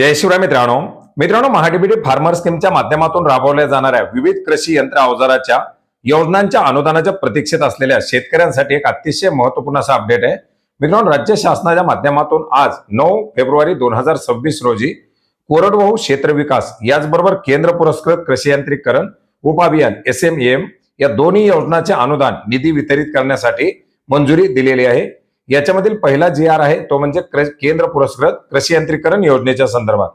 जय शिवराय मित्रांनो महाडीबीटी फार्मर स्कीमच्या माध्यमातून राबवल्या जाणाऱ्या विविध कृषी यंत्र अवजाराच्या योजनांच्या अनुदानाच्या प्रतीक्षेत असलेल्या शेतकऱ्यांसाठी एक अतिशय महत्त्वपूर्ण असा अपडेट आहे। मित्रांनो, राज्य शासनाच्या माध्यमातून आज 9 फेब्रुवारी 2026 रोजी कोरडवाहू क्षेत्र विकास याचबरोबर केंद्र पुरस्कृत कृषी यांत्रिकीकरण उपाभियान SMEM या दोन्ही योजनांचे अनुदान निधी वितरित करण्यासाठी मंजुरी दिलेली आहे। याच्यामधील पहिला GR आहे तो म्हणजे केंद्र पुरस्कृत कृषी यांत्रिकीकरण योजनेच्या संदर्भात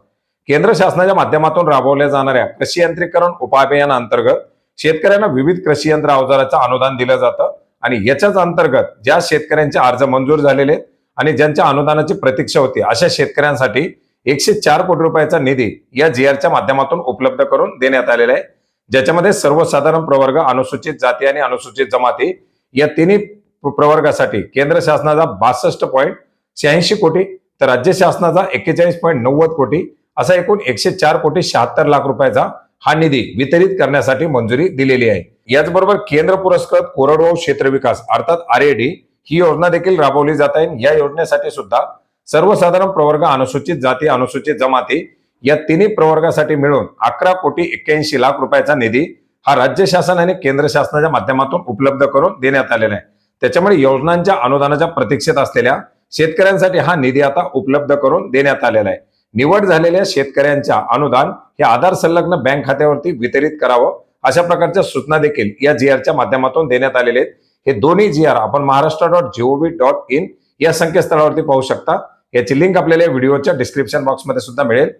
केंद्र शासनाच्या माध्यमातून राबवल्या जाणाऱ्या कृषी यांत्रिकीकरण उपाभियानांतर्गत शेतकऱ्यांना विविध कृषी यंत्र अवजाराचं अनुदान दिलं जातं आणि याच्याच अंतर्गत ज्या शेतकऱ्यांचे अर्ज मंजूर झालेले आणि ज्यांच्या अनुदानाची प्रतीक्षा होती अशा शेतकऱ्यांसाठी 104 कोटी रुपयाचा निधी या GRच्या माध्यमातून उपलब्ध करून देण्यात आलेला आहे, ज्याच्यामध्ये सर्वसाधारण प्रवर्ग, अनुसूचित जाती आणि अनुसूचित जमाती या तिन्ही प्रवर्गासाठी केंद्र शासनाचा 62.86 कोटी तर राज्य शासनाचा 41.90 कोटी असा एकूण 104 कोटी 76 लाख रुपयाचा हा निधी वितरित करण्यासाठी मंजुरी दिलेली आहे। याचबरोबर केंद्र पुरस्कृत कोरडवाहू क्षेत्र विकास अर्थात RAD ही योजना देखील राबवली जात आहे। या योजनेसाठी सुद्धा सर्वसाधारण प्रवर्ग, अनुसूचित जाती, अनुसूचित जमाती या तिन्ही प्रवर्गासाठी मिळून 11 कोटी 81 लाख रुपयाचा निधी हा राज्य शासन आणि केंद्र शासनाच्या माध्यमातून उपलब्ध करून देण्यात आलेला आहे। त्याच्यामुळे योजनांच्या अनुदानाच्या प्रतीक्षेत असलेल्या शेतकऱ्यांसाठी हा निधी आता उपलब्ध करून देण्यात आलेला आहे। निवड झालेल्या शेतकऱ्यांच्या अनुदान हे आधार संलग्न बँक खात्यावरती वितरित करावं अशा प्रकारच्या सूचना देखील या GRच्या माध्यमातून देण्यात आलेले आहेत। हे दोन्ही GR आपण maharashtra.gov.in या संकेतस्थळावरती पाहू शकता। याची लिंक आपल्याला व्हिडिओच्या डिस्क्रिप्शन बॉक्समध्ये सुद्धा मिळेल।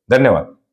धन्यवाद।